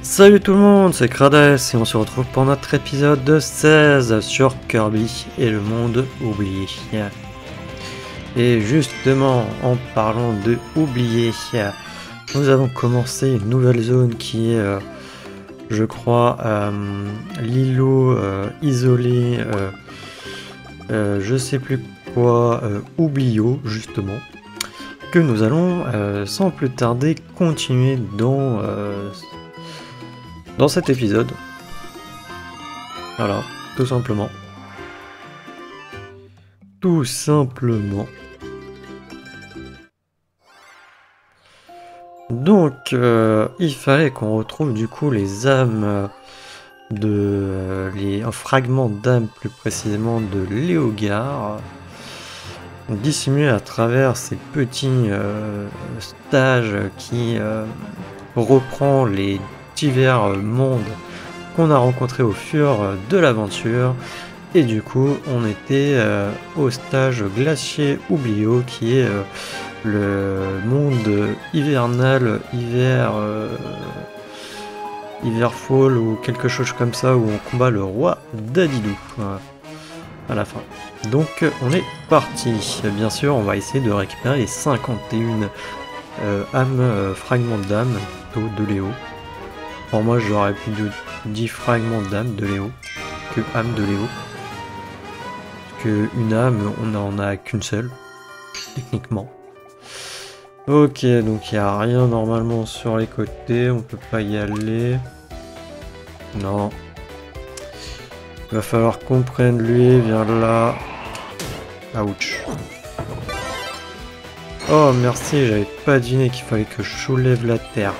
Salut tout le monde, c'est Crades et on se retrouve pour notre épisode 16 sur Kirby et le monde oublié. Et justement, en parlant de oublié, nous avons commencé une nouvelle zone qui est, je crois, l'îlot isolé, je sais plus quoi, Oublio justement, que nous allons sans plus tarder continuer dans cet épisode. Voilà, tout simplement. Tout simplement. Donc, il fallait qu'on retrouve du coup les âmes les fragments d'âmes plus précisément de Léogar, dissimulés à travers ces petits stages qui reprend les divers mondes qu'on a rencontrés au fur de l'aventure. Et du coup on était au stage glacier Oublio, qui est le monde hivernal, Hiverfall ou quelque chose comme ça, où on combat le roi Dadidou à la fin. Donc on est parti. Bien sûr on va essayer de récupérer les 51 âmes, fragments d'âme de Léo. Pour moi j'aurais plus de 10 fragments d'âme de Léo que âme de Léo. Parce que une âme on n'en a qu'une seule, techniquement. Ok, donc il n'y a rien normalement sur les côtés, on peut pas y aller. Non. Il va falloir qu'on prenne lui, viens là. Ouch. Oh merci, j'avais pas deviné qu'il fallait que je soulève la terre.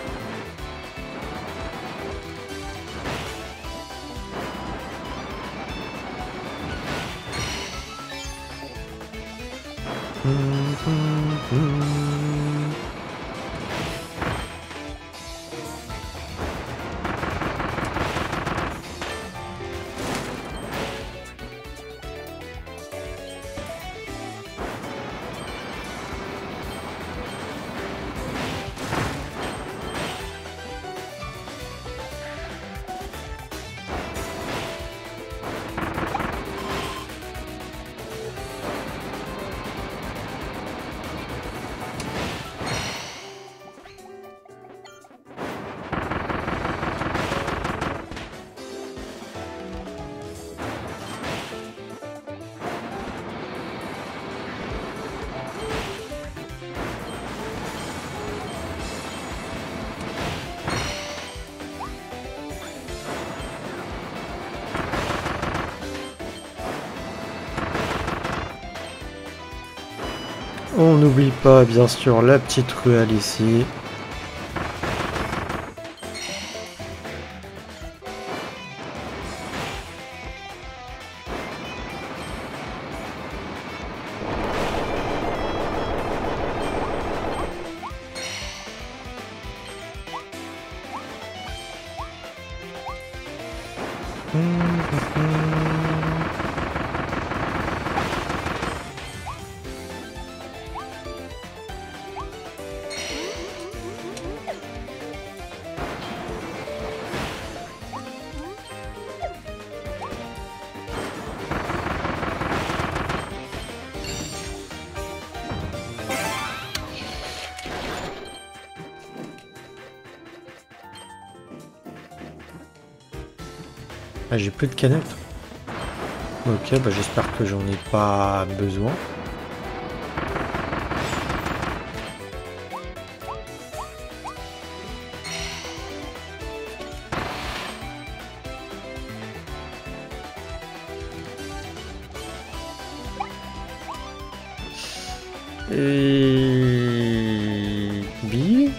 On n'oublie pas bien sûr la petite ruelle ici. Ah, j'ai plus de canettes. Ok, bah j'espère que j'en ai pas besoin. Et... Bi.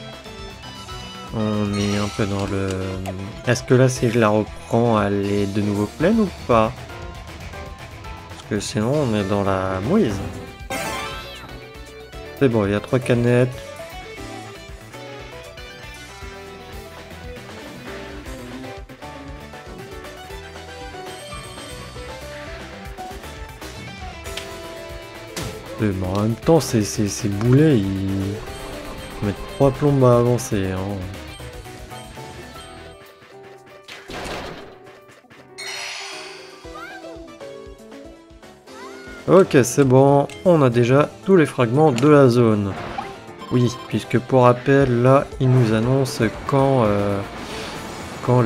On est un peu dans le... Est-ce que là, si je la reprends, elle est de nouveau pleine ou pas? Parce que sinon, on est dans la mouise. C'est bon, il y a 3 canettes. Mais bon, en même temps, ces boulets, ils mettent 3 plombes à avancer. Hein. Ok, c'est bon, on a déjà tous les fragments de la zone. Oui, puisque pour rappel, là, il nous annonce quand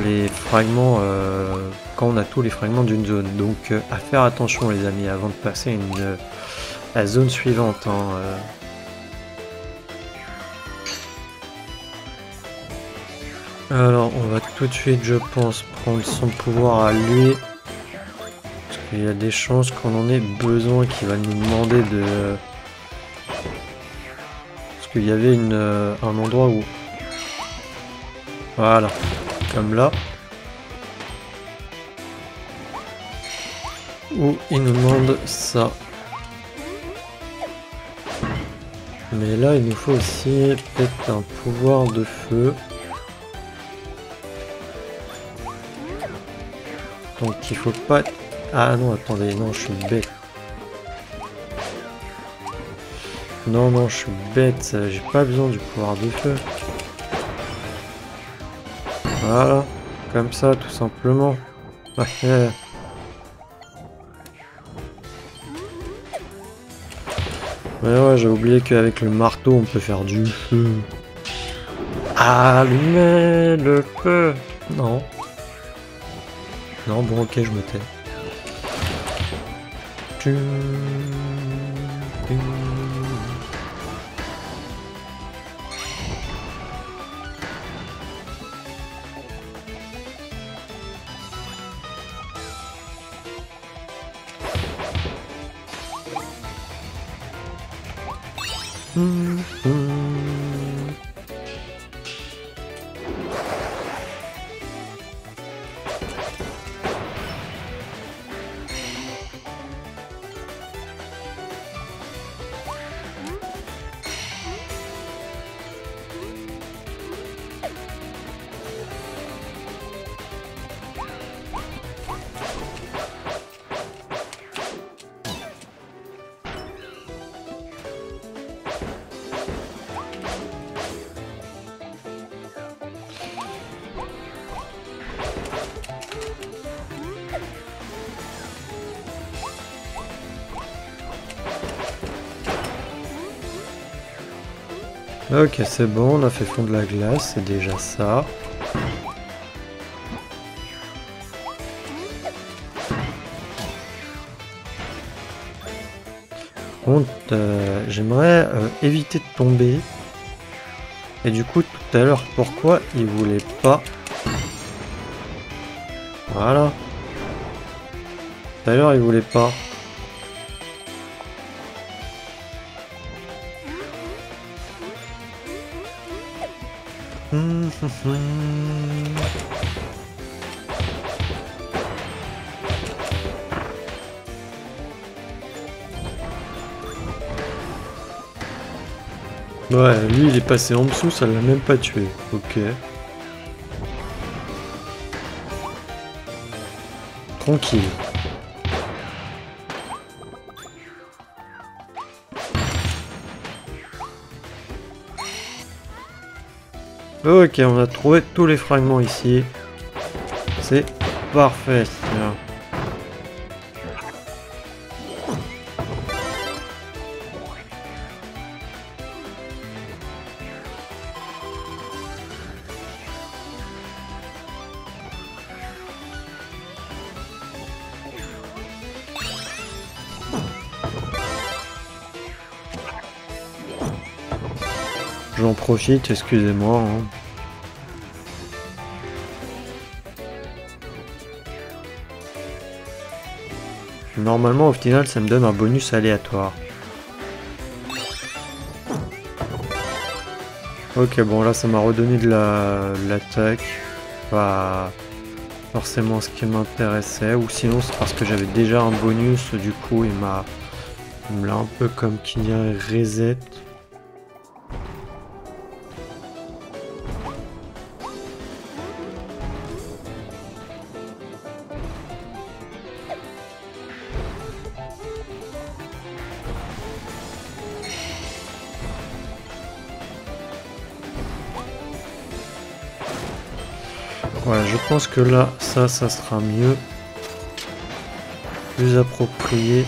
les fragments, quand on a tous les fragments d'une zone. Donc, à faire attention, les amis, avant de passer à la zone suivante. Hein, Alors, on va tout de suite, je pense, prendre son pouvoir à lui. Parce qu'il y a des chances qu'on en ait besoin, qu'il va nous demander de... Parce qu'il y avait un endroit où... Voilà, comme là. Où il nous demande ça. Mais là, il nous faut aussi peut-être un pouvoir de feu. Donc il faut pas... Ah non, attendez, non, je suis bête. Non, non, je suis bête, j'ai pas besoin du pouvoir de feu. Voilà, comme ça, tout simplement. Ouais. Ouais, j'ai oublié qu'avec le marteau, on peut faire du feu. Allumer le feu. Non. Non, bon, ok, je me tais. Ok, c'est bon, on a fait fondre la glace, c'est déjà ça. Contre, j'aimerais éviter de tomber. Et du coup, tout à l'heure, pourquoi il voulait pas... Voilà. Tout à l'heure, il voulait pas. Ouais, lui il est passé en dessous, ça l'a même pas tué. Ok. Tranquille. Ok, on a trouvé tous les fragments ici. C'est parfait. J'en profite, excusez-moi. Hein. Normalement, au final, ça me donne un bonus aléatoire. Ok, bon, là, ça m'a redonné de l'attaque. Pas forcément ce qui m'intéressait. Ou sinon, c'est parce que j'avais déjà un bonus. Du coup, il me l'a un peu comme qu'il y a un reset. Ouais, je pense que là, ça sera mieux. Plus approprié.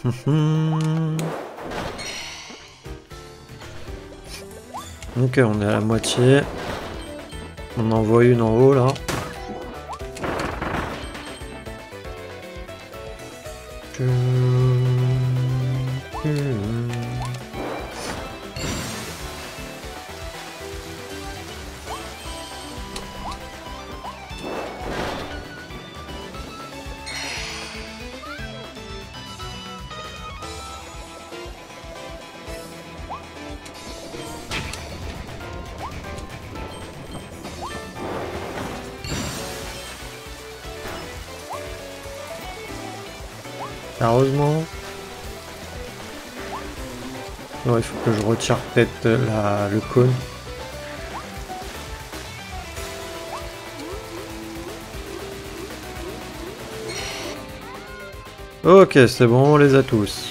Ok, on est à la moitié. On en voit une en haut là. Heureusement. Non, il faut que je retire peut-être le cône. Ok, c'est bon, on les a tous.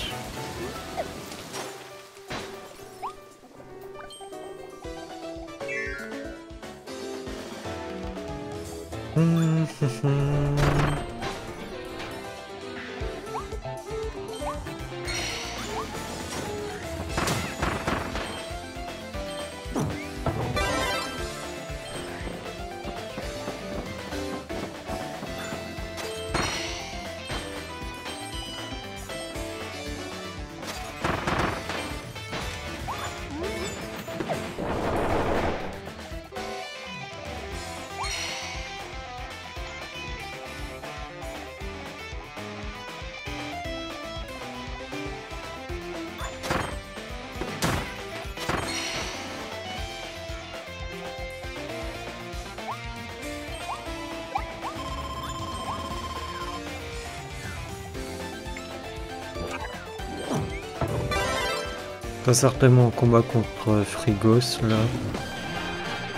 Pas certainement en combat contre Frigos là.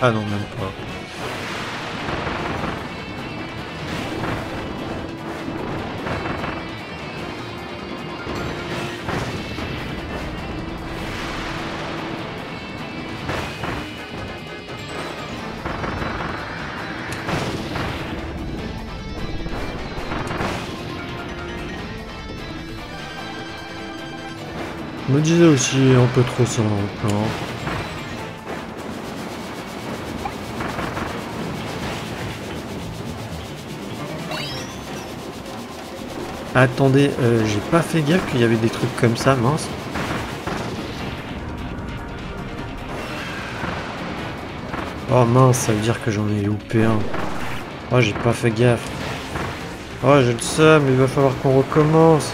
Ah non, même pas. Je me disais aussi un peu trop ça dans le plan. Attendez, j'ai pas fait gaffe qu'il y avait des trucs comme ça, mince. Oh mince, ça veut dire que j'en ai loupé un. Oh, j'ai pas fait gaffe. Oh, j'ai le seum, il va falloir qu'on recommence.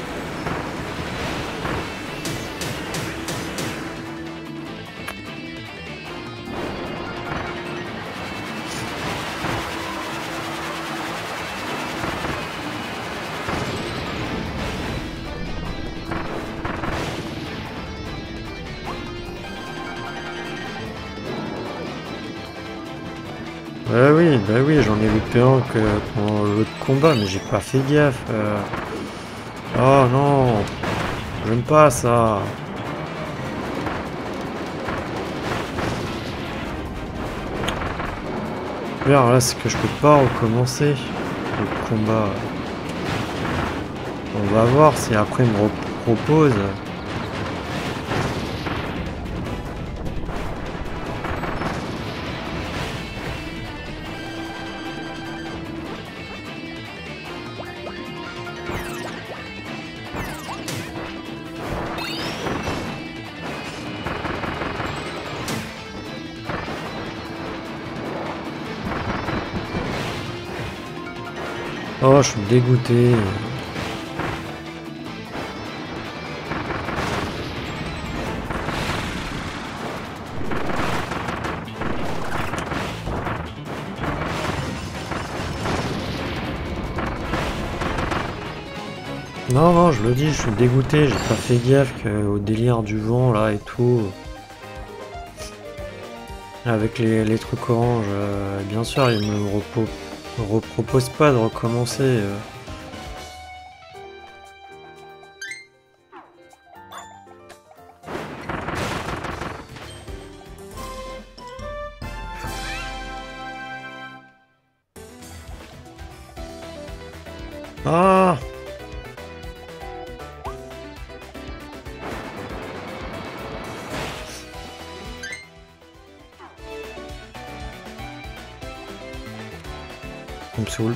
Bah oui, j'en ai loupé un que pendant l'autre combat, mais j'ai pas fait gaffe. Oh non, j'aime pas ça. Là, c'est que je peux pas recommencer le combat. On va voir si après il me propose. Oh, je suis dégoûté. Non, non, je le dis, je suis dégoûté, j'ai pas fait gaffe au délire du vent là et tout. Avec les trucs orange, bien sûr, il me repropose pas de recommencer. Ah! Il me saoule.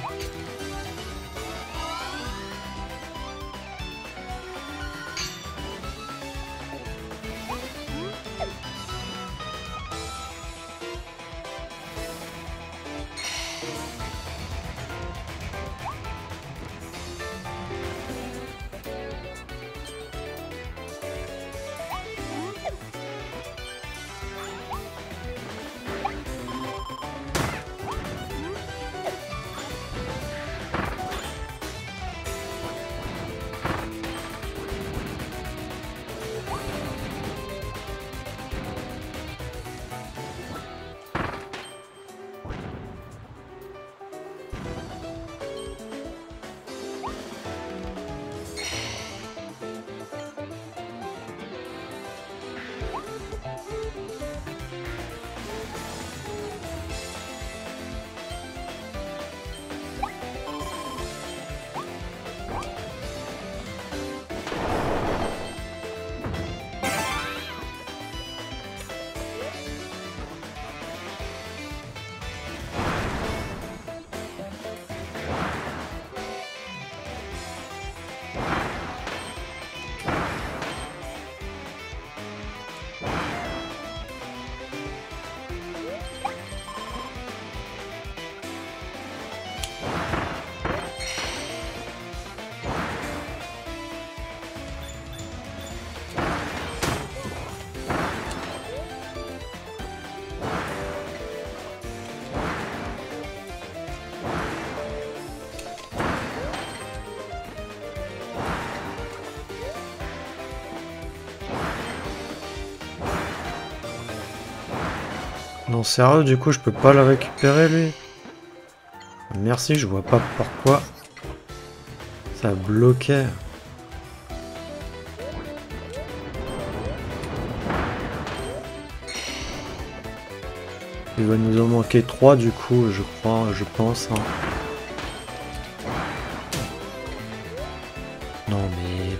Non, sérieux, du coup, je peux pas le récupérer, lui. Merci, je vois pas pourquoi ça bloquait. Il va nous en manquer 3, du coup, je crois, je pense. Hein. Non, mais...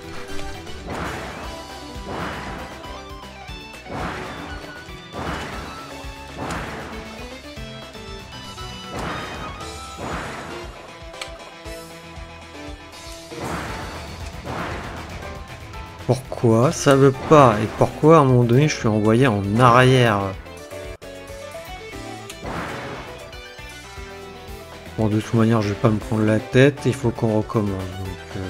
Pourquoi ça veut pas? Et pourquoi à un moment donné je suis envoyé en arrière? Bon, de toute manière je vais pas me prendre la tête, il faut qu'on recommence. Donc,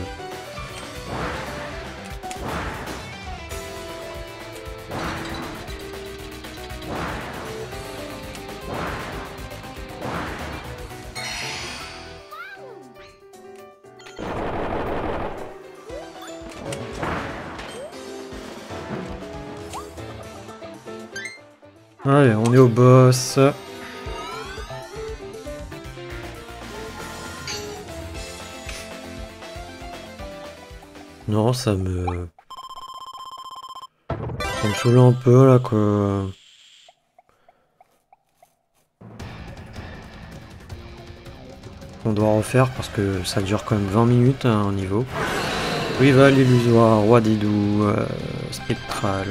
Allez, on est au boss. Non, ça me saoule un peu là quoi. On doit refaire parce que ça dure quand même 20 minutes hein, un niveau. Rival illusoire, roi Didou, spectral.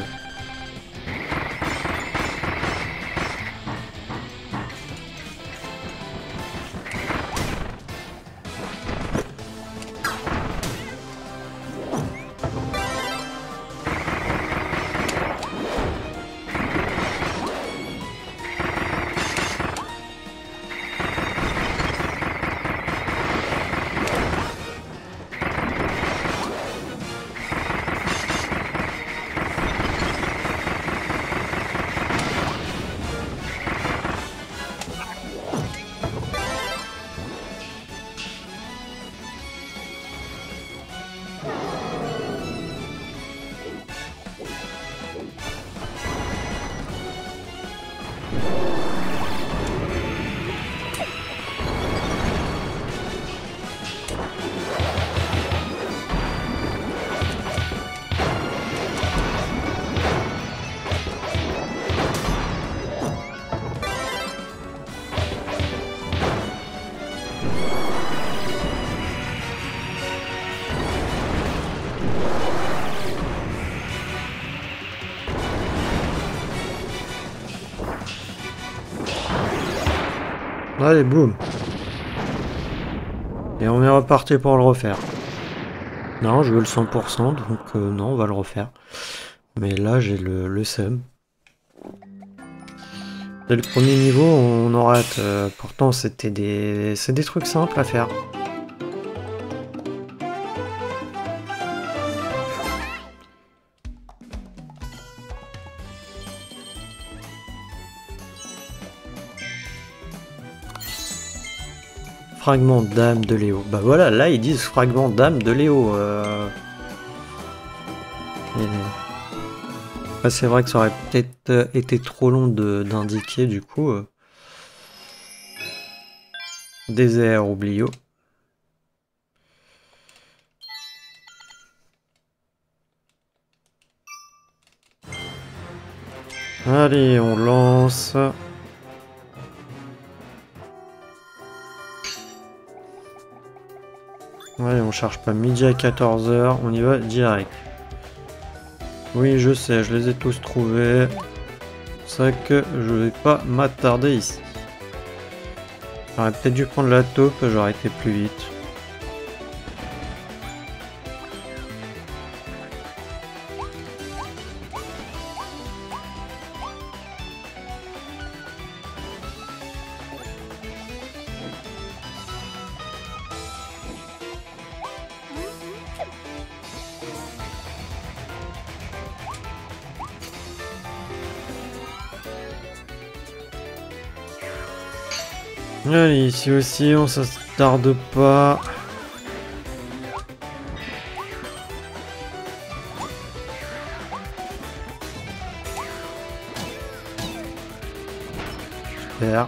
Allez, boum. Et on est reparti pour le refaire. Non, je veux le 100%, donc non, on va le refaire. Mais là, j'ai le seum. Dès le premier niveau, on en rate. Pourtant, c'est des trucs simples à faire. Fragment d'âme de Léo. Bah voilà, là ils disent fragment d'âme de Léo. Ah, c'est vrai que ça aurait peut-être été trop long d'indiquer du coup. Désert oublio. Allez, on lance. Ouais, on cherche pas midi à 14h, on y va direct. Oui, je sais, je les ai tous trouvés. C'est vrai que je vais pas m'attarder ici. J'aurais peut-être dû prendre la taupe, j'aurais été plus vite. Allez, ici aussi, on s'attarde pas. Super.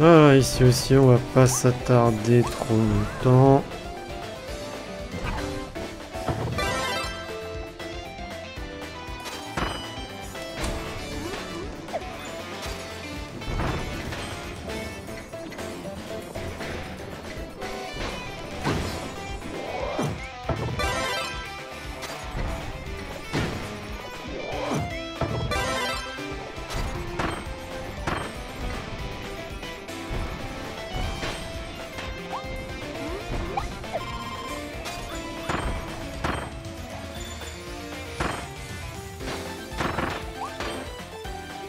Voilà, ici aussi, on va pas s'attarder trop longtemps.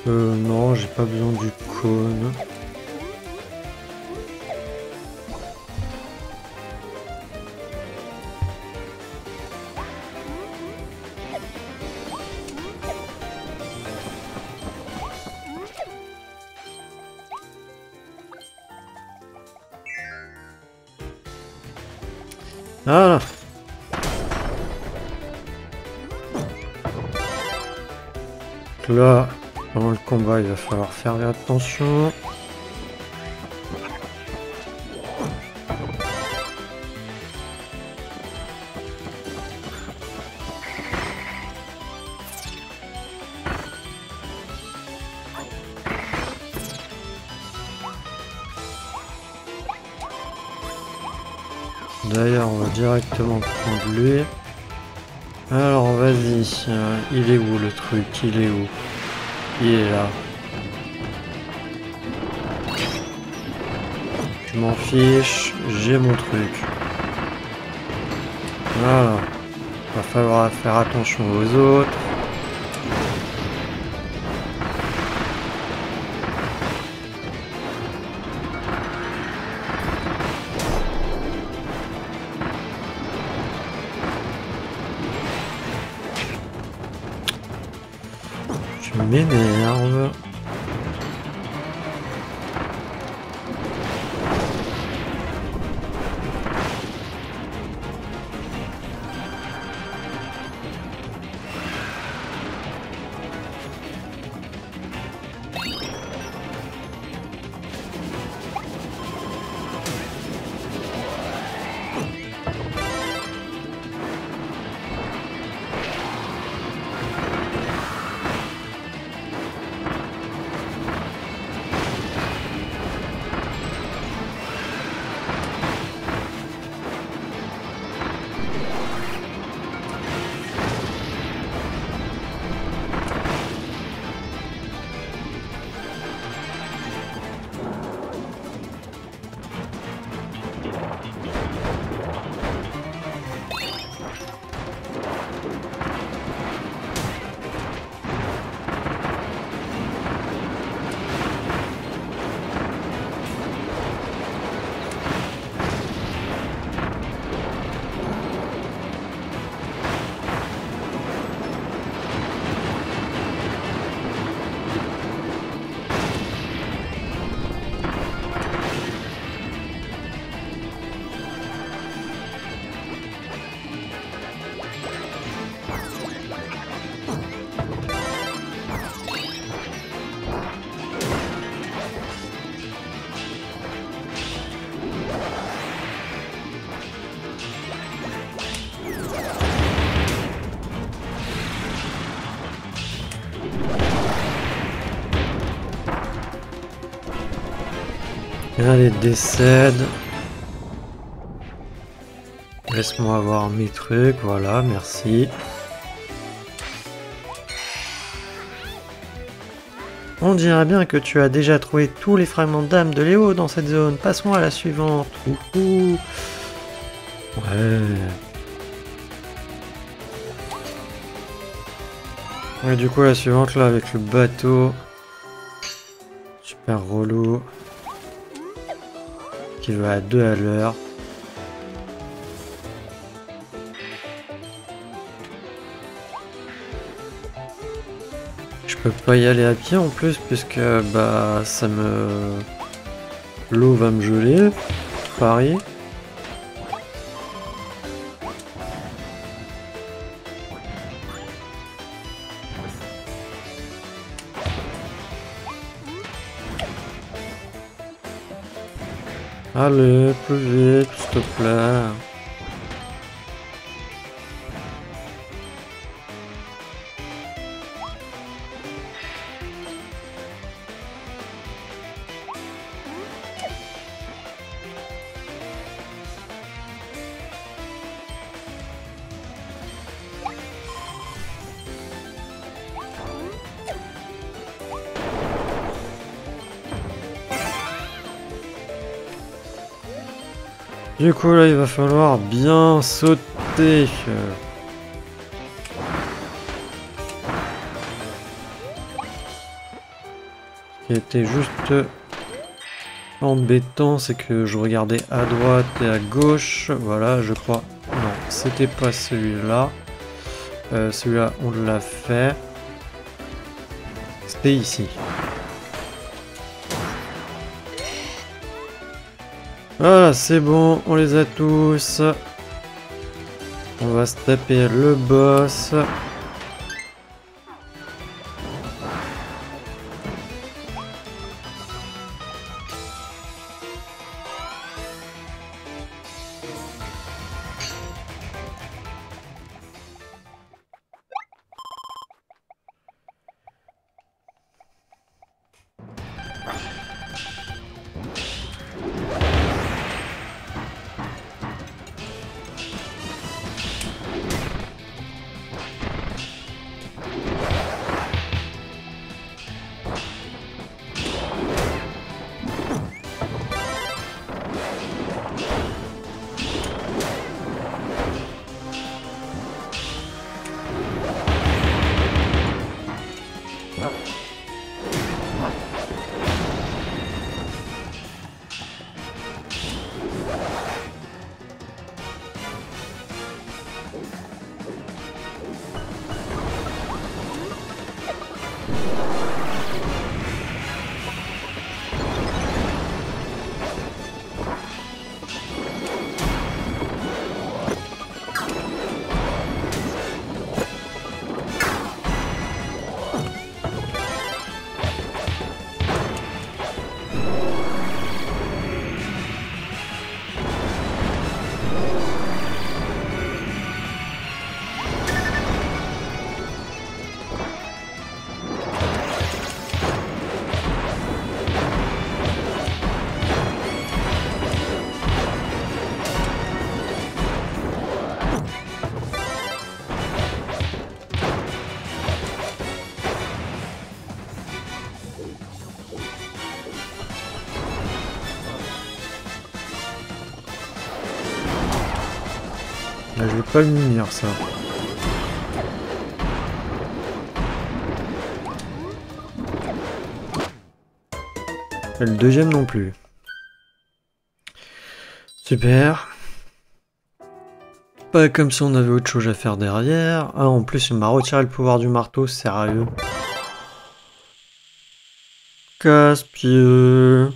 Non, j'ai pas besoin du cône. Voilà. Donc là, pendant le combat, il va falloir faire attention. D'ailleurs, on va directement prendre lui. Alors, vas-y. Il est où le truc? Il est où? Il est là. Je m'en fiche. J'ai mon truc. Voilà. Va falloir faire attention aux autres. Je m'énerve. Allez, décède. Laisse-moi avoir mes trucs, voilà, merci. On dirait bien que tu as déjà trouvé tous les fragments d'âme de Léo dans cette zone. Passons à la suivante. Ouhou. Ouais. Et du coup, la suivante, là, avec le bateau. Super relou. Qui va à 2 à l'heure. Je peux pas y aller à pied en plus, puisque, bah, l'eau va me geler. Pareil. Allez, plus vite, s'il te plaît. Du coup là il va falloir bien sauter. Ce qui était juste embêtant, c'est que je regardais à droite et à gauche. Voilà, je crois. Non, c'était pas celui-là. Celui-là, on l'a fait. C'était ici. Voilà, c'est bon, on les a tous. On va se taper le boss. Là, je vais pas le munir ça. Et le deuxième non plus. Super. Pas comme si on avait autre chose à faire derrière. Ah, en plus, il m'a retiré le pouvoir du marteau, sérieux. Casse-pied.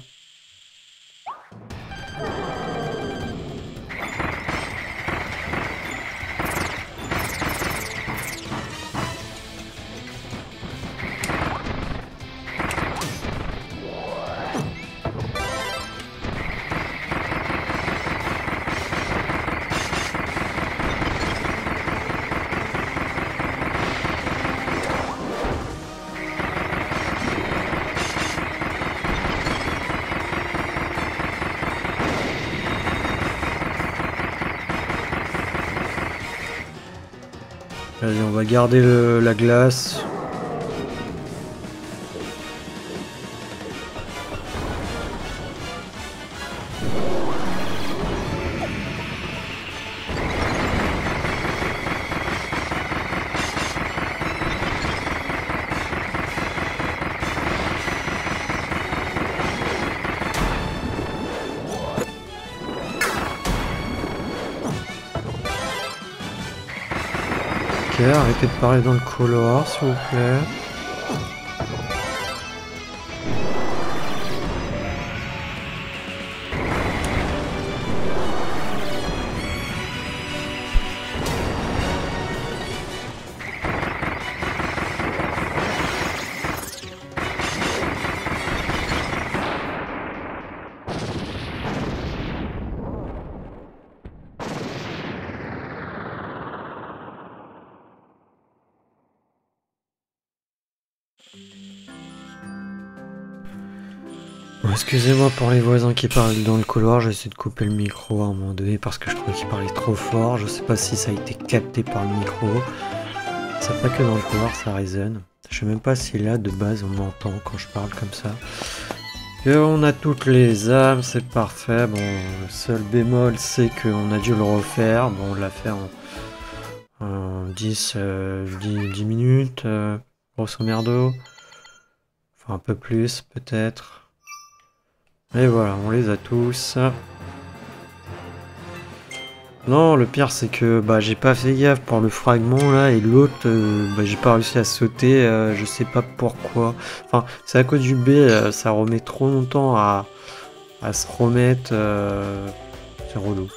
Vas-y, on va garder la glace. Ok, arrêtez de parler dans le couloir, s'il vous plaît. Bon, excusez-moi pour les voisins qui parlent dans le couloir, j'ai essayé de couper le micro à un moment donné parce que je trouvais qu'ils parlaient trop fort. Je sais pas si ça a été capté par le micro. C'est pas que dans le couloir, ça résonne. Je sais même pas si là de base on m'entend quand je parle comme ça. Et on a toutes les âmes, c'est parfait. Bon, le seul bémol c'est qu'on a dû le refaire. Bon, on l'a fait en 10 minutes, grosso merdo. Enfin un peu plus peut-être. Et voilà, on les a tous. Non, le pire c'est que bah j'ai pas fait gaffe pour le fragment là et l'autre j'ai pas réussi à sauter, je sais pas pourquoi. Enfin, c'est à cause du B, ça remet trop longtemps à se remettre, c'est relou.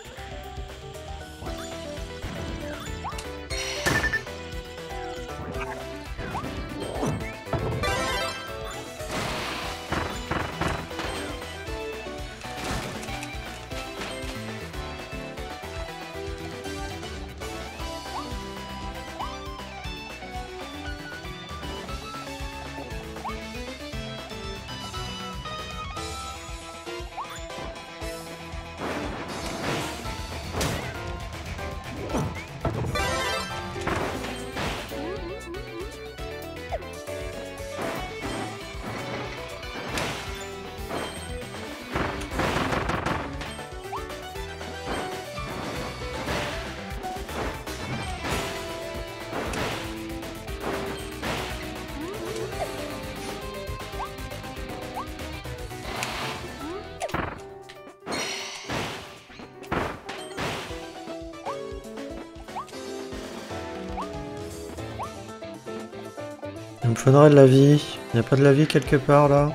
Il me faudrait de la vie. Il n'y a pas de la vie quelque part là?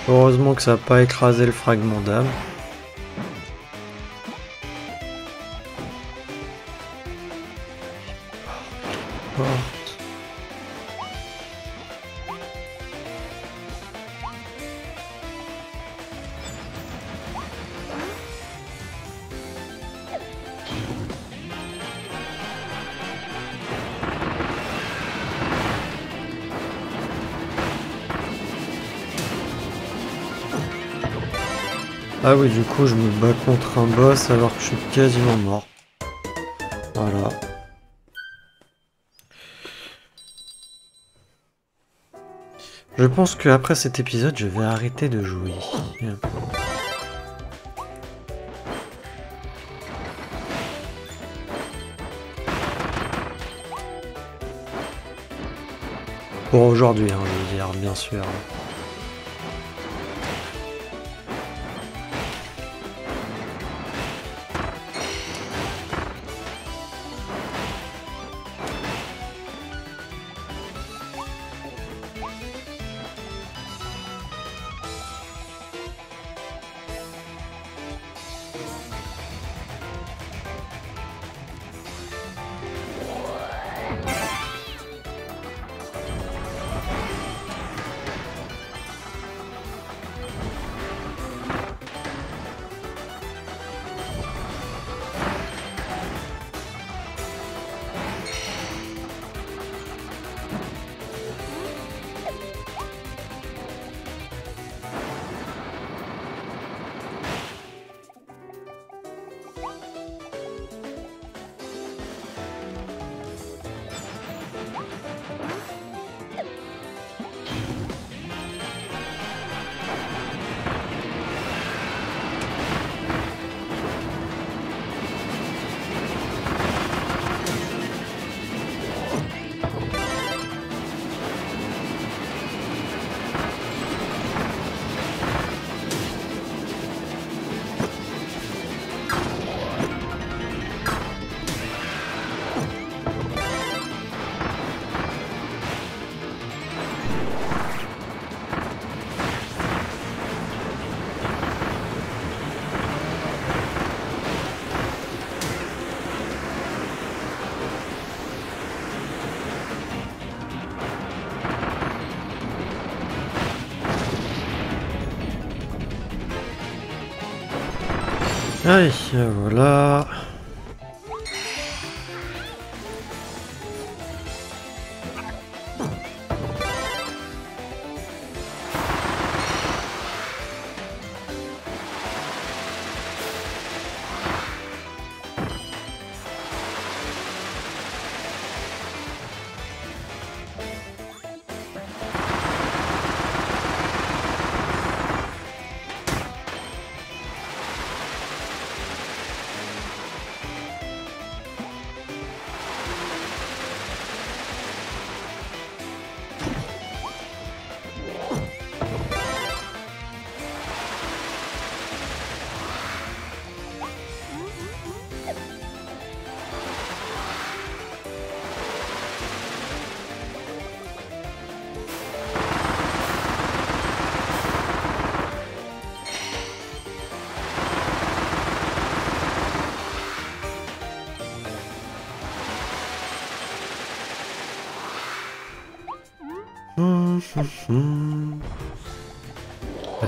Heureusement que ça n'a pas écrasé le fragment d'âme. Ah oui, du coup, je me bats contre un boss alors que je suis quasiment mort. Voilà. Je pense qu'après cet épisode, je vais arrêter de jouer. Pour aujourd'hui, hein, je veux dire, bien sûr. Allez, voilà.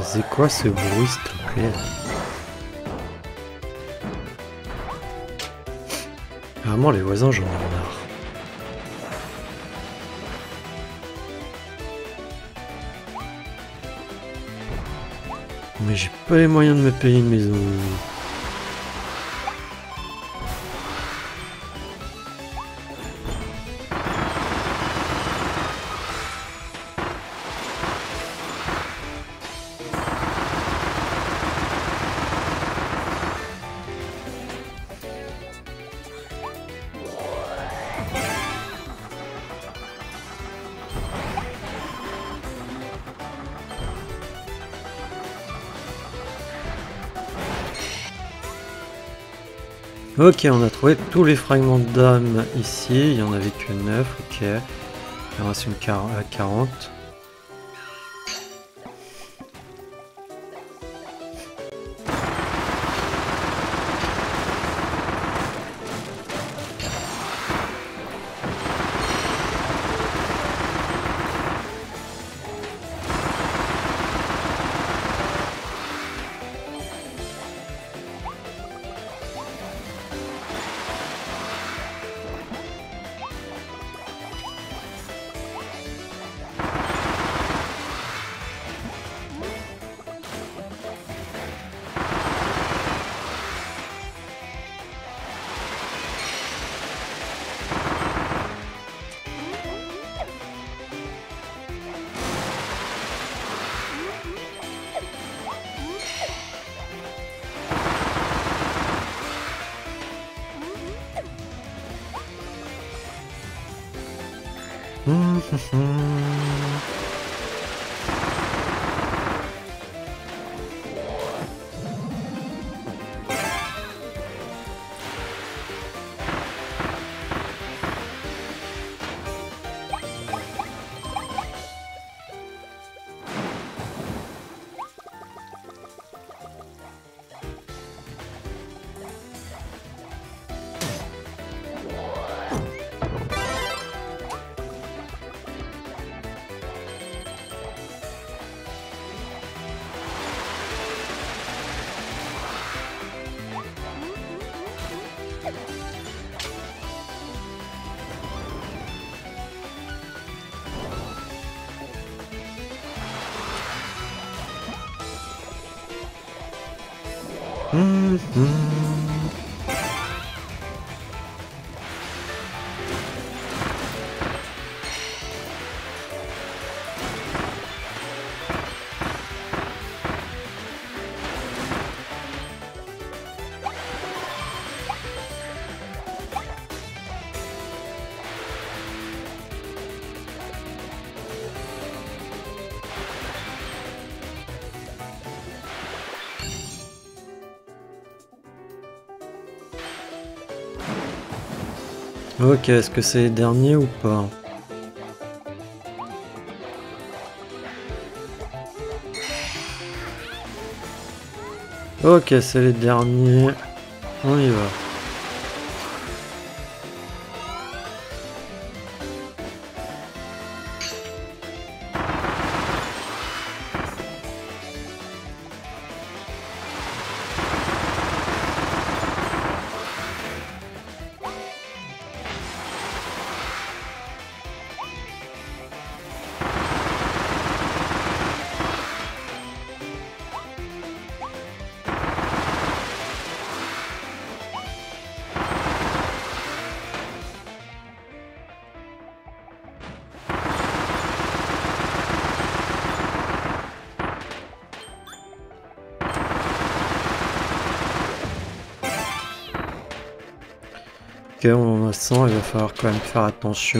C'est quoi ce bruit, s'il te plaît? Vraiment, les voisins, j'en ai marre. Mais j'ai pas les moyens de me payer une maison. Ok, on a trouvé tous les fragments d'âme ici, il n'y en avait que 9, ok. Il en reste une 40. Ok, est-ce que c'est les derniers ou pas? Ok, c'est les derniers. On y va. Ok, on en a 100, il va falloir quand même faire attention.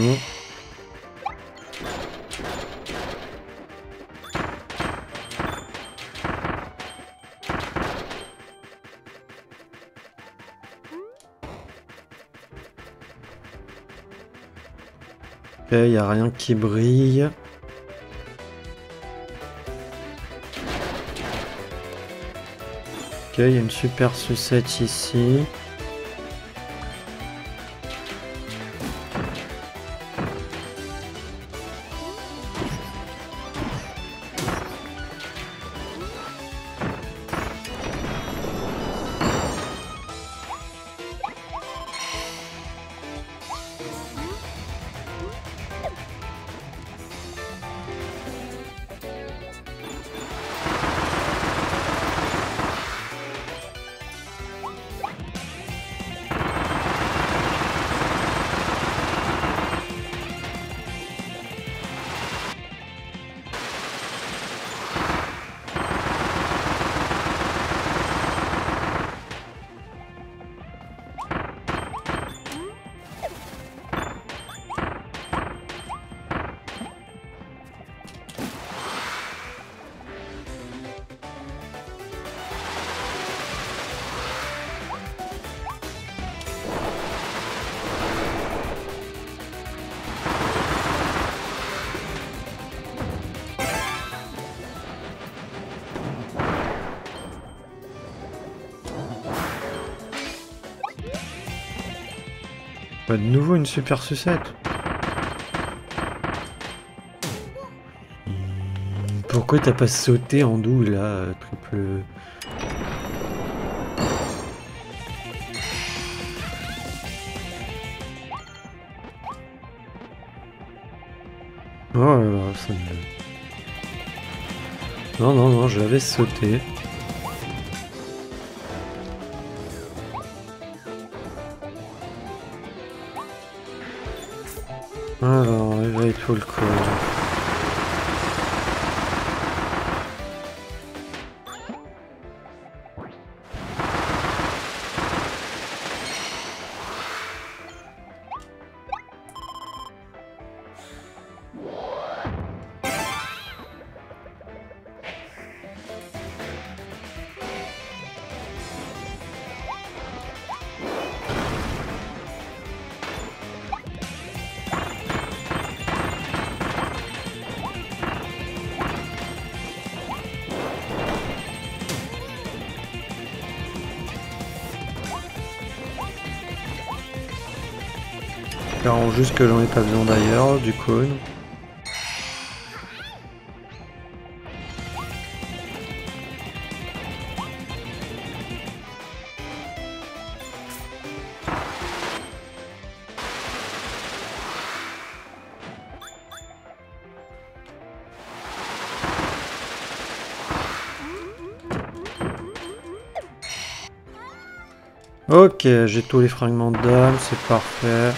Ok, il n'y a rien qui brille. Ok, il y a une super sucette ici. De nouveau une super sucette. Pourquoi t'as pas sauté en doux là, triple... Oh là là, ça me... Non, non, non, je l'avais sauté. Alors, réveille-toi le corps. Espérons juste que j'en ai pas besoin d'ailleurs, du cône. Ok, j'ai tous les fragments d'âme, c'est parfait.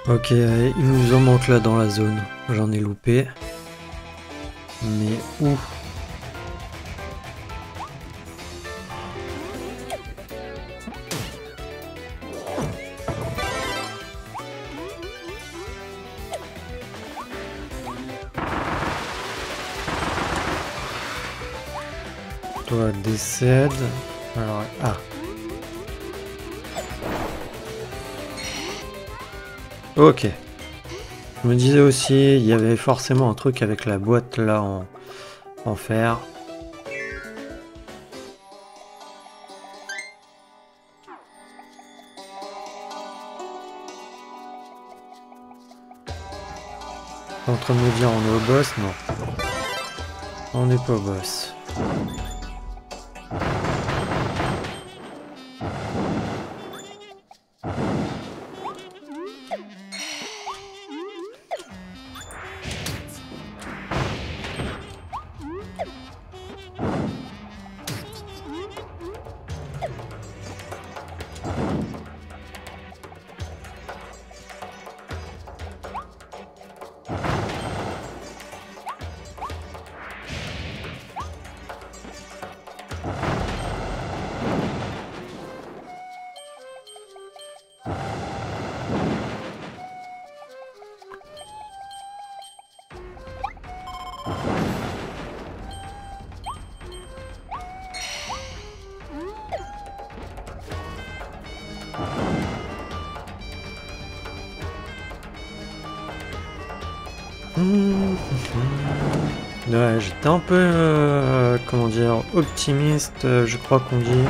Ok, il nous en manque là dans la zone. J'en ai loupé. Mais où? Toi décède. Alors, ah. Ok. Je me disais aussi, il y avait forcément un truc avec la boîte là en fer. En train de me dire on est au boss? Non. On n'est pas au boss. Ouais, j'étais un peu, comment dire, optimiste, je crois qu'on dit,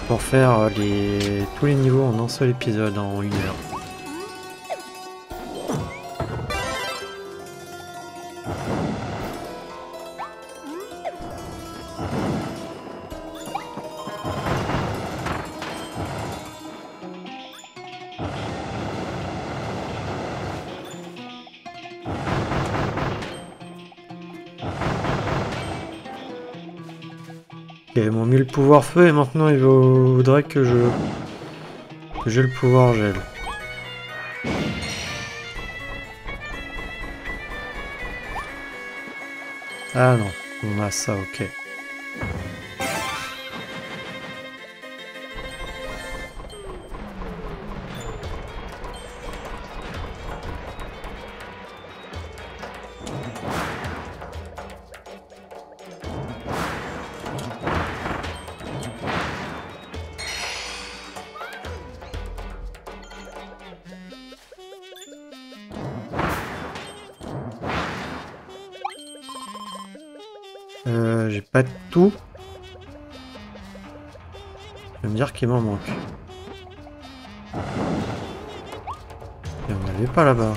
pour faire tous les niveaux en un seul épisode, en 1 heure. Ils m'ont mis le pouvoir feu et maintenant il voudrait que j'ai le pouvoir gel. Ah non, on a ça, ok. J'ai pas tout. Je vais me dire qu'il m'en manque. Et on n'avait pas là-bas.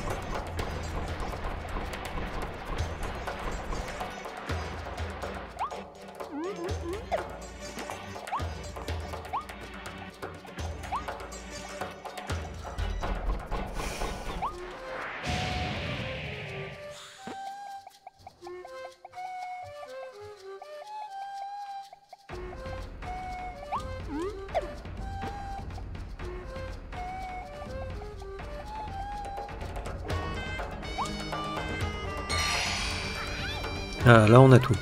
Ah, là on a tout.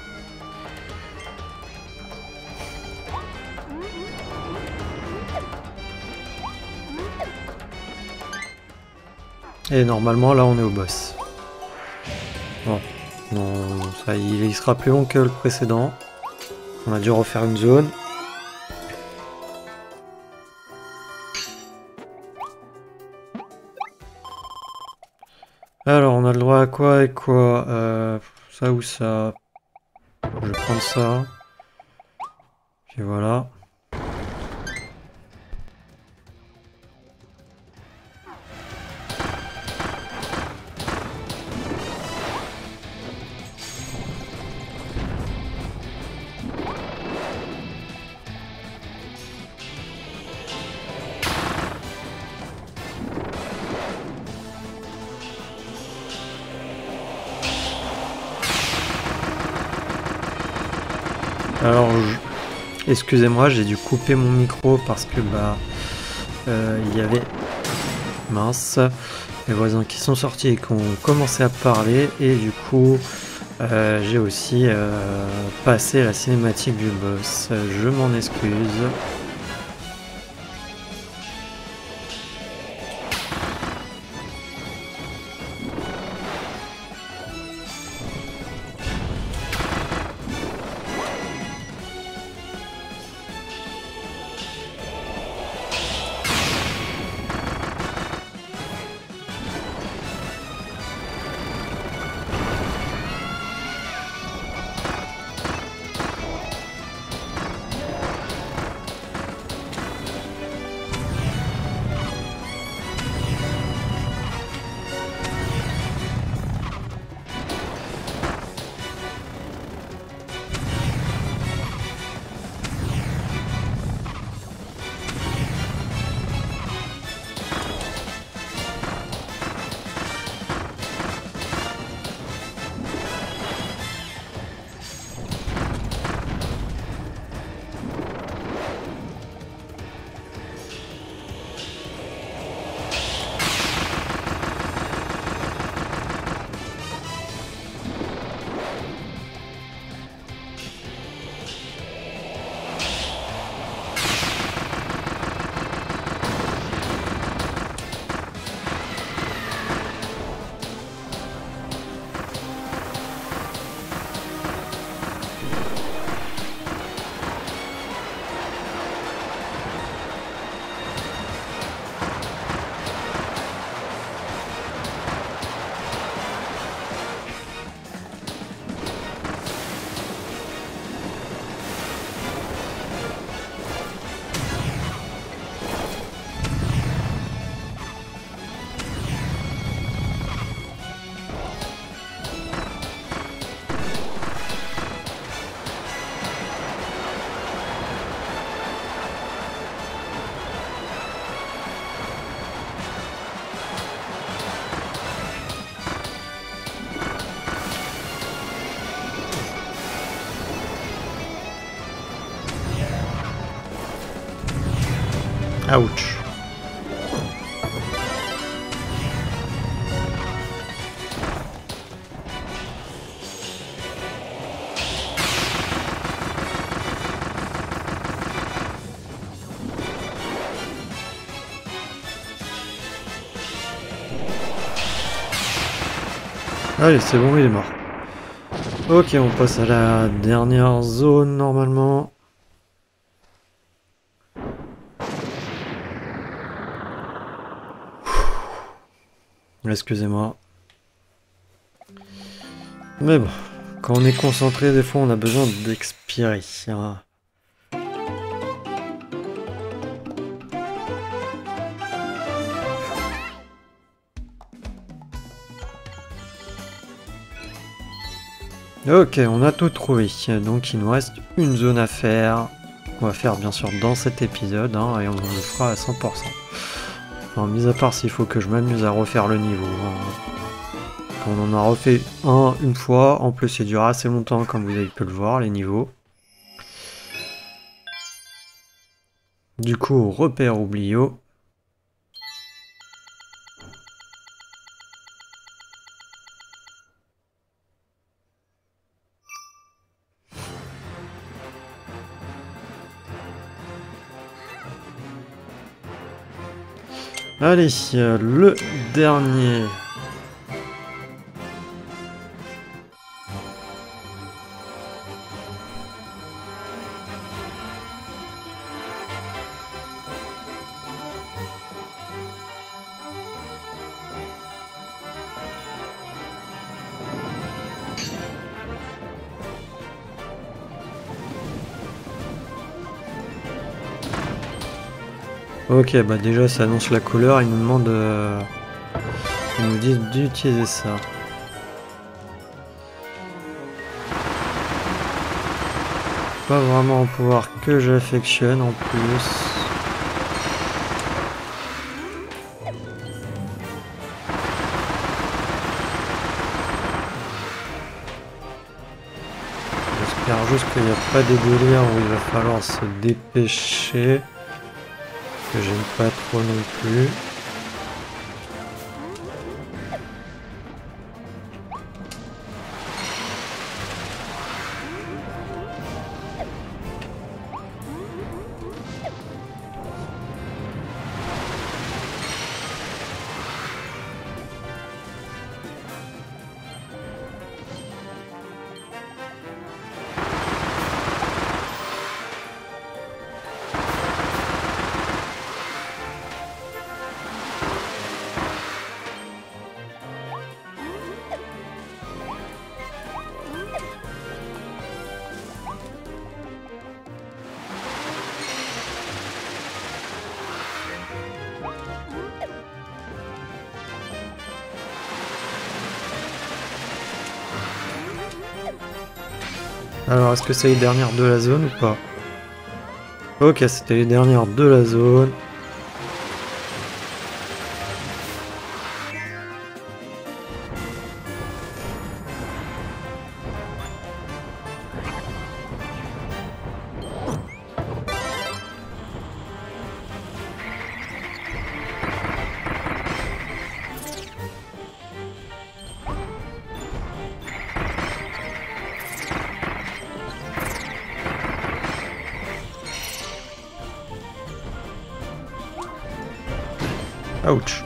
Et normalement là on est au boss. Bon, non, ça il sera plus long que le précédent. On a dû refaire une zone. Alors on a le droit à quoi et quoi? Ça ou ça? Je vais prendre ça. Puis voilà. Alors, excusez-moi, j'ai dû couper mon micro parce que il y avait mince, les voisins qui sont sortis et qui ont commencé à parler, et du coup j'ai aussi passé la cinématique du boss. Je m'en excuse. Ouch. Allez, c'est bon, il est mort. Ok, on passe à la dernière zone normalement. Excusez-moi. Mais bon, quand on est concentré, des fois on a besoin d'expirer. Ok, on a tout trouvé. Donc il nous reste une zone à faire. On va faire bien sûr dans cet épisode, hein, et on le fera à 100%. Enfin, mis à part s'il faut que je m'amuse à refaire le niveau. On en a refait une fois, en plus c'est duré assez longtemps comme vous avez pu le voir, les niveaux. Du coup, repère oublio. Allez, le dernier. Ok, bah déjà ça annonce la couleur, il nous demande... ils nous disent d'utiliser ça. Pas vraiment un pouvoir que j'affectionne en plus. J'espère juste qu'il n'y a pas des délires où il va falloir se dépêcher. Que j'aime pas trop non plus. Alors, est-ce que c'est les dernières de la zone ou pas? Ok, c'était les dernières de la zone. Ouch.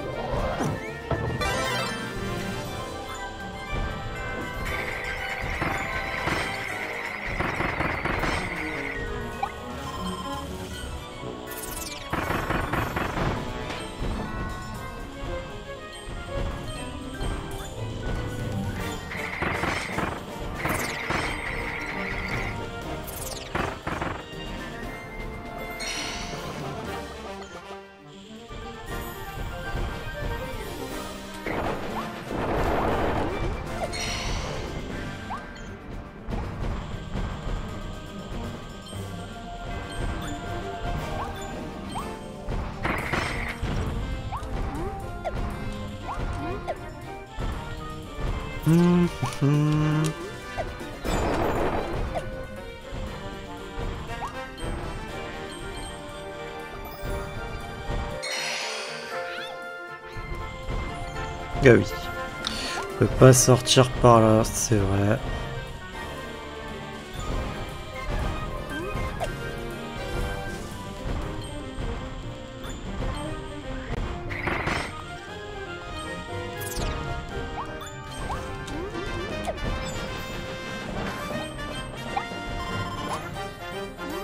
Ah oui. Je peux pas sortir par là, c'est vrai.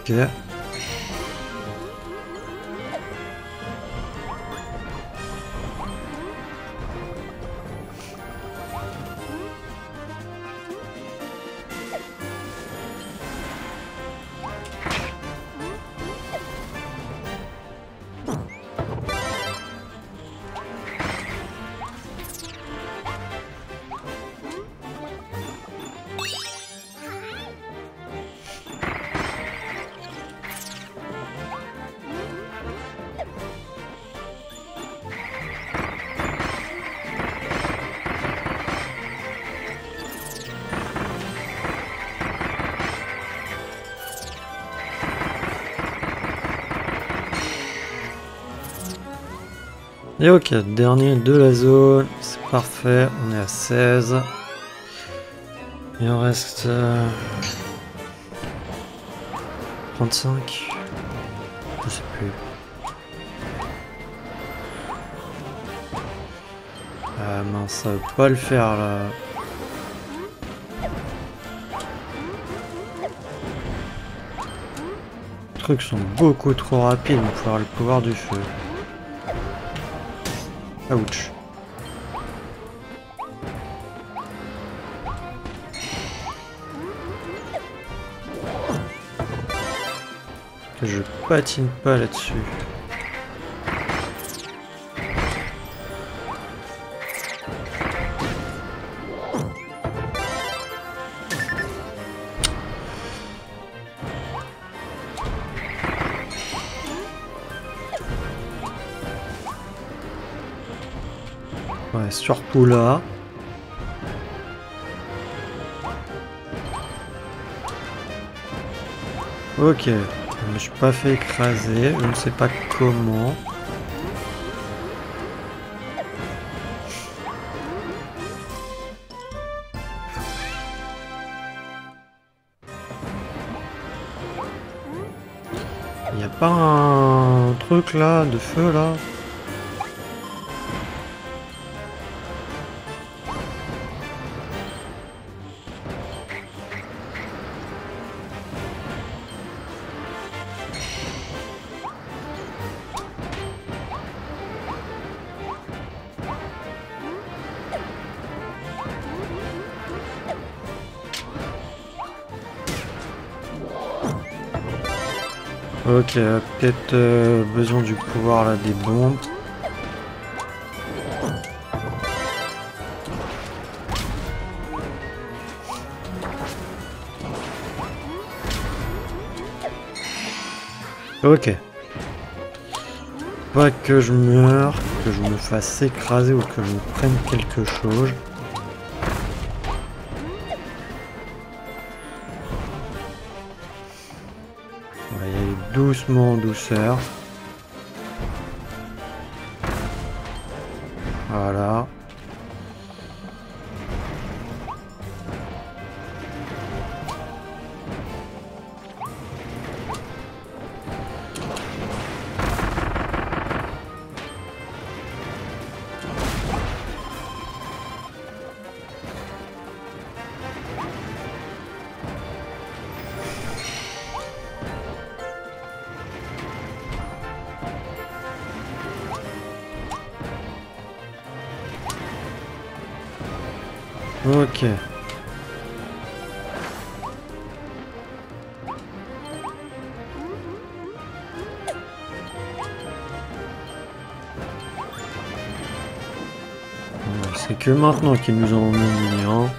Ok. Et ok, dernier de la zone, c'est parfait, on est à 16. Il en reste 35. Je sais plus. Ah mince, ça veut pas le faire là. Les trucs sont beaucoup trop rapides pour avoir le pouvoir du feu. Ouch. Que je patine pas là-dessus. Ouais, surtout là. Ok, je me suis pas fait écraser, je ne sais pas comment. Il n'y a pas un truc là, de feu là? Ok, peut-être besoin du pouvoir là des bombes. Ok. Pas que je meure, que je me fasse écraser ou que je me prenne quelque chose. On va y aller doucement en douceur. Voilà. Ok. C'est que maintenant qu'ils nous ont mis, hein.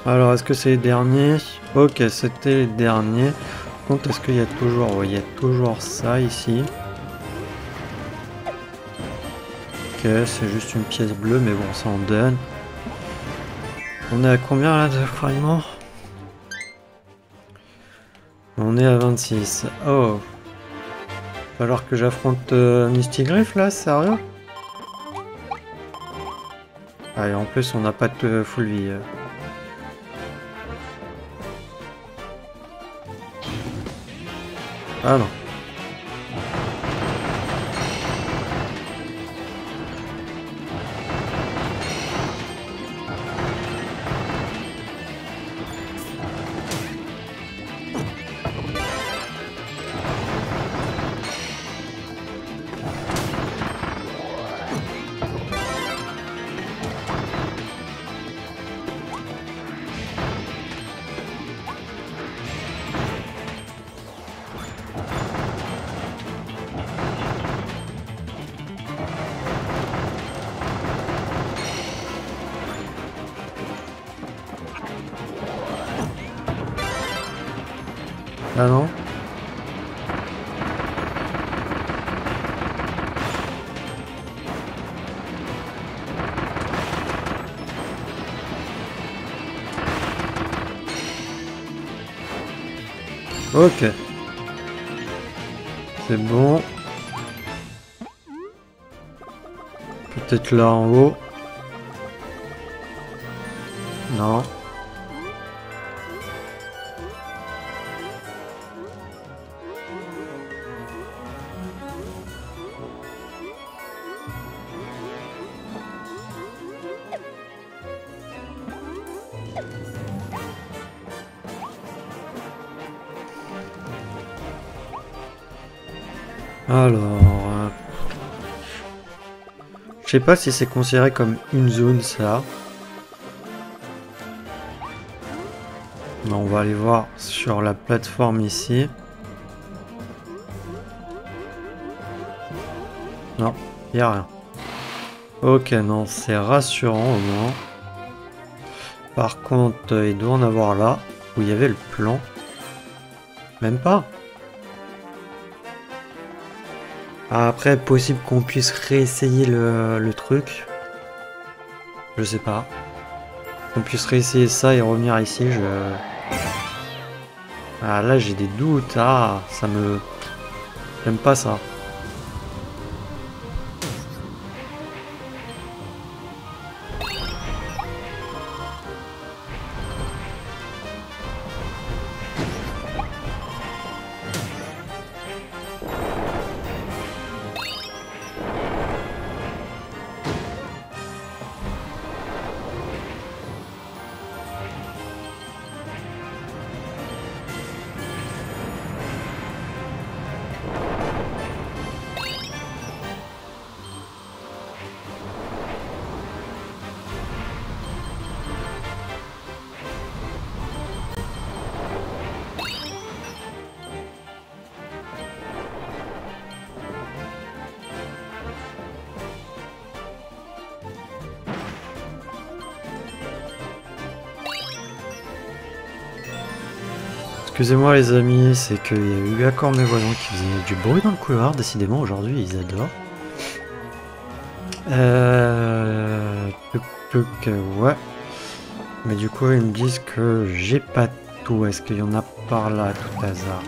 Alors, est-ce que c'est les derniers? Ok, c'était les derniers. Par contre, est-ce qu'il y a toujours... Ouais, il y a toujours ça ici. Ok, c'est juste une pièce bleue, mais bon, ça en donne. On est à combien là de fragments? On est à 26. Oh. Va falloir que j'affronte Mistigriff là, sérieux? Ah, et en plus, on n'a pas de full vie. Ah non. Ah non. Ok. C'est bon. Peut-être là en haut. Non. Alors... je sais pas si c'est considéré comme une zone ça. Mais on va aller voir sur la plateforme ici. Non, il n'y a rien. Ok, non, c'est rassurant au moins. Par contre, il doit en avoir là, où il y avait le plan. Même pas. Après, possible qu'on puisse réessayer le truc. Je sais pas. Qu'on puisse réessayer ça et revenir ici, Ah là, j'ai des doutes. Ah, ça me... J'aime pas ça. Excusez-moi les amis, c'est qu'il y a eu encore mes voisins qui faisaient du bruit dans le couloir, décidément aujourd'hui ils adorent. Ouais. Mais du coup ils me disent que j'ai pas tout, est-ce qu'il y en a par là à tout hasard?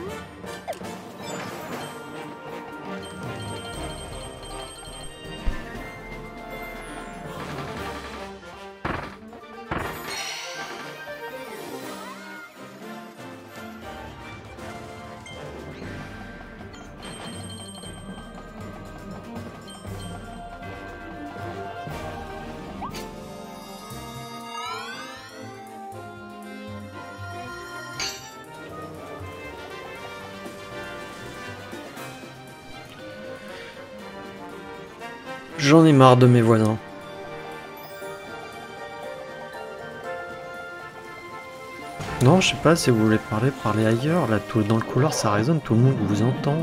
J'en ai marre de mes voisins. Non, je sais pas, si vous voulez parler, parlez ailleurs. Là, tout dans le couloir, ça résonne, tout le monde vous entend.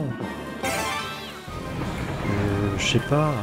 Je sais pas.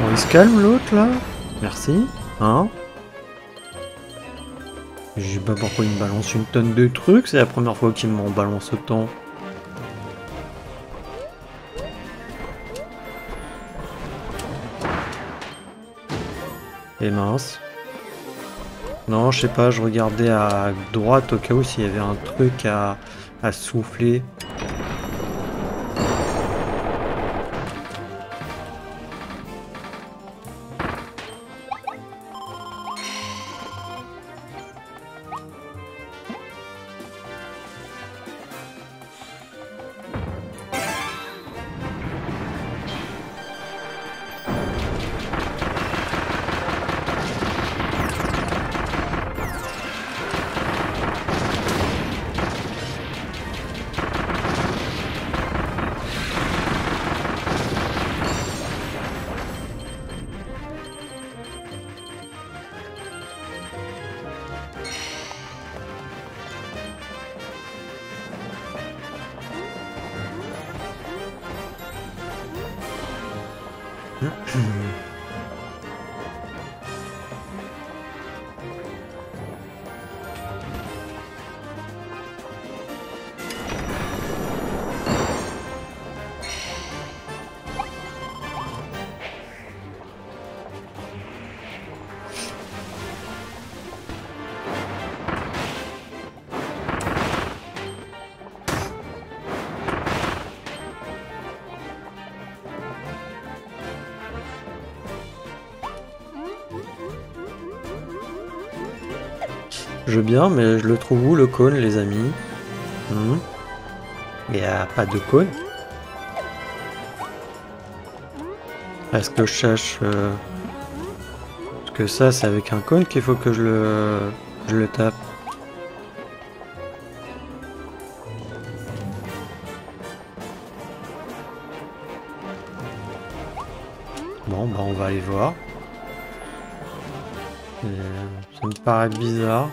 Bon, il se calme l'autre là. Merci. Hein? Je sais pas pourquoi il me balance une tonne de trucs, c'est la première fois qu'il m'en balance autant. Et mince. Non, je sais pas, je regardais à droite au cas où s'il y avait un truc à souffler. Je veux bien, mais je le trouve où le cône, les amis? Il n'y a pas de cône. Est-ce que je cherche... Parce que ça, c'est avec un cône qu'il faut que je le tape. Bon, bah on va aller voir. Ça me paraît bizarre.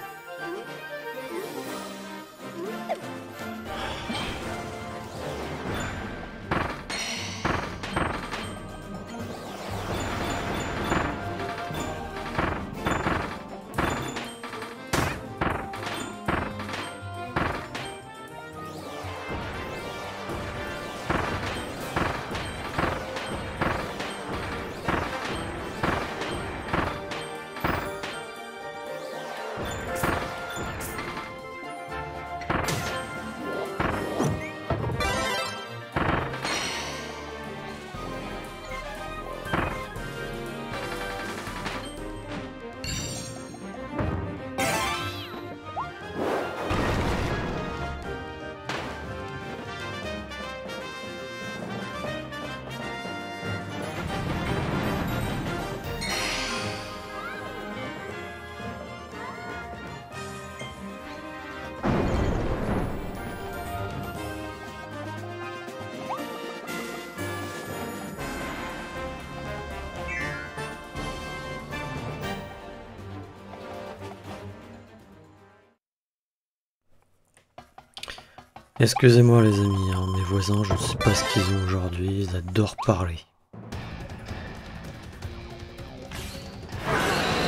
Excusez-moi les amis, hein, mes voisins, je ne sais pas ce qu'ils ont aujourd'hui, ils adorent parler.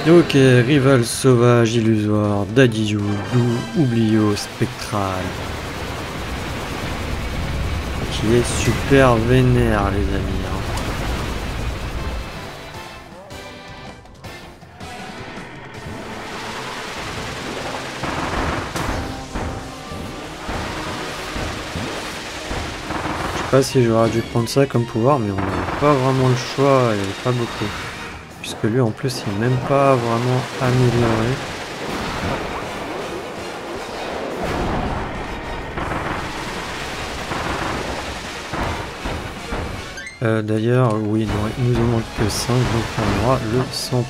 Ok, rival sauvage, illusoire, Dadidou, Doux, Oublio, Spectral. Qui est super vénère les amis. Hein. Je sais pas si j'aurais dû prendre ça comme pouvoir, mais on n'avait pas vraiment le choix, il n'y avait pas beaucoup. Puisque lui en plus il n'est même pas vraiment amélioré. D'ailleurs, oui, non, il nous en manque que 5, donc on aura le 100%.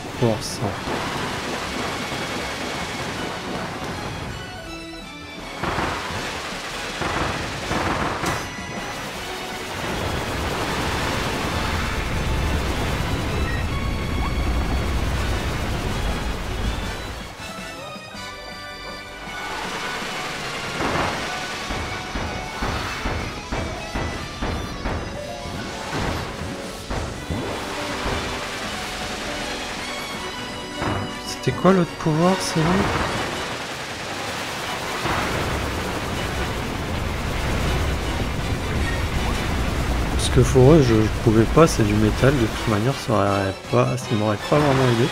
C'était quoi l'autre pouvoir, c'est vrai? Parce que forêt, je pouvais pas, c'est du métal, de toute manière, ça m'aurait pas vraiment aidé.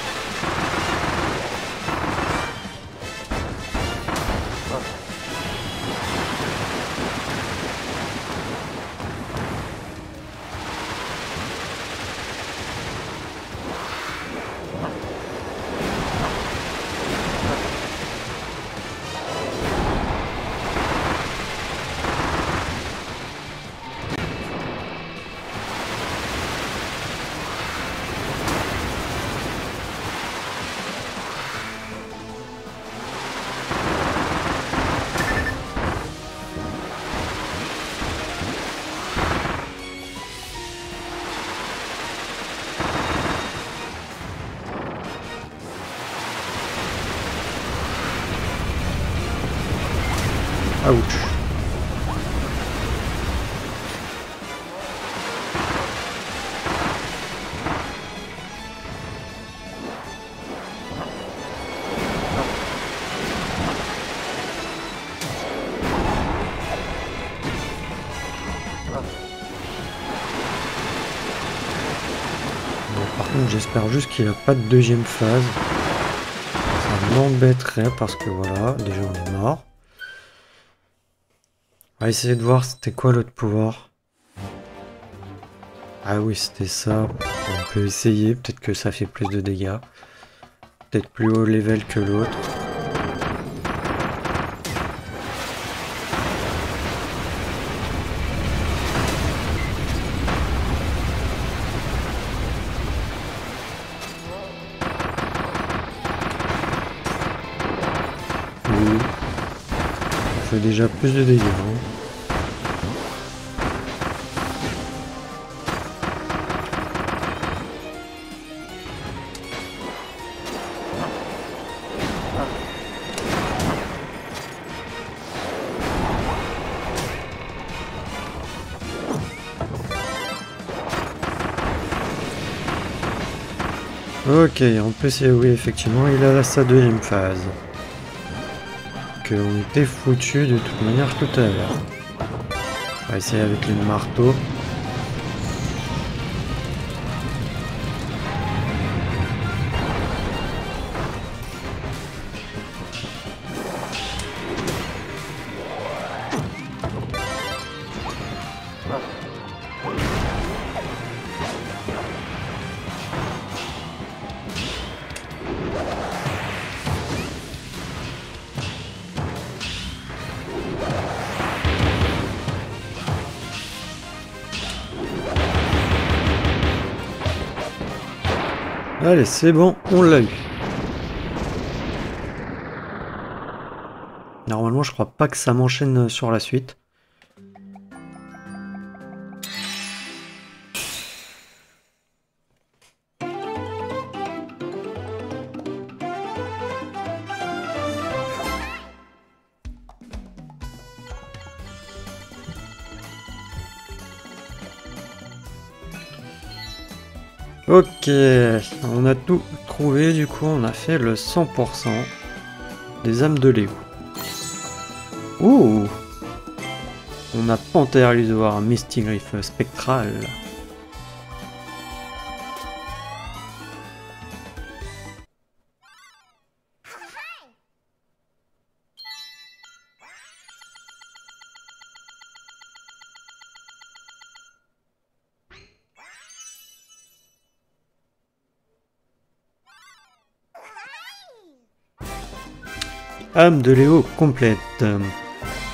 Ouch. Bon, par contre, j'espère juste qu'il n'y a pas de deuxième phase. Ça m'embêterait parce que voilà, déjà on est mort. On va essayer de voir c'était quoi l'autre pouvoir. Ah oui, c'était ça. On peut essayer, peut-être que ça fait plus de dégâts. Peut-être plus haut level que l'autre. Oui. Ça fait déjà plus de dégâts. Hein. Ok, en plus, oui, effectivement, il a sa deuxième phase. On était foutu de toute manière tout à l'heure. On va essayer avec les marteaux. Allez, c'est bon, on l'a eu. Normalement, je crois pas que ça m'enchaîne sur la suite. Ok, on a tout trouvé, du coup on a fait le 100% des âmes de Léo. Ouh, on a Panthère illusoire, Mistigriff spectral. Âme de Léo complète.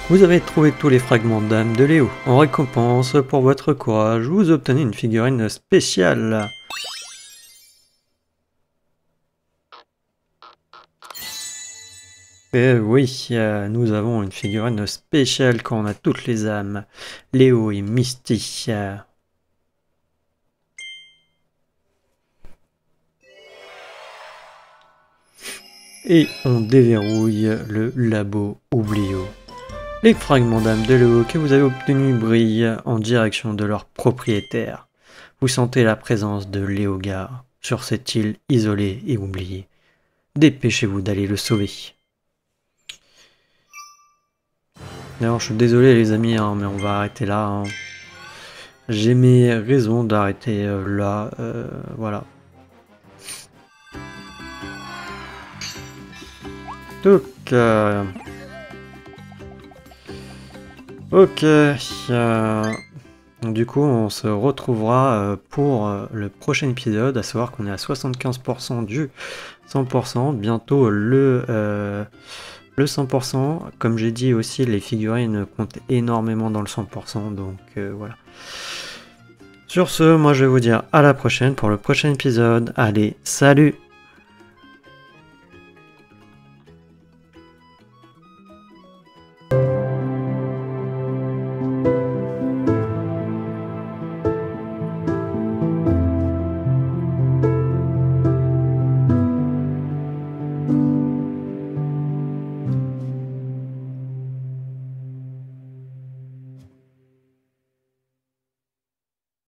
Vous avez trouvé tous les fragments d'âme de Léo. En récompense pour votre courage, vous obtenez une figurine spéciale. Et oui, nous avons une figurine spéciale quand on a toutes les âmes. Léo et Misty. Et on déverrouille le labo Oublio. Les fragments d'âme de Léo que vous avez obtenus brillent en direction de leur propriétaire. Vous sentez la présence de Léogar sur cette île isolée et oubliée. Dépêchez-vous d'aller le sauver. D'ailleurs, je suis désolé les amis, hein, mais on va arrêter là. Hein. J'ai mes raisons d'arrêter là. Voilà. Donc, ok. Du coup, on se retrouvera pour le prochain épisode, à savoir qu'on est à 75% du 100%. Bientôt le 100%. Comme j'ai dit aussi, les figurines comptent énormément dans le 100%. Donc voilà. Sur ce, moi je vais vous dire à la prochaine pour le prochain épisode. Allez, salut!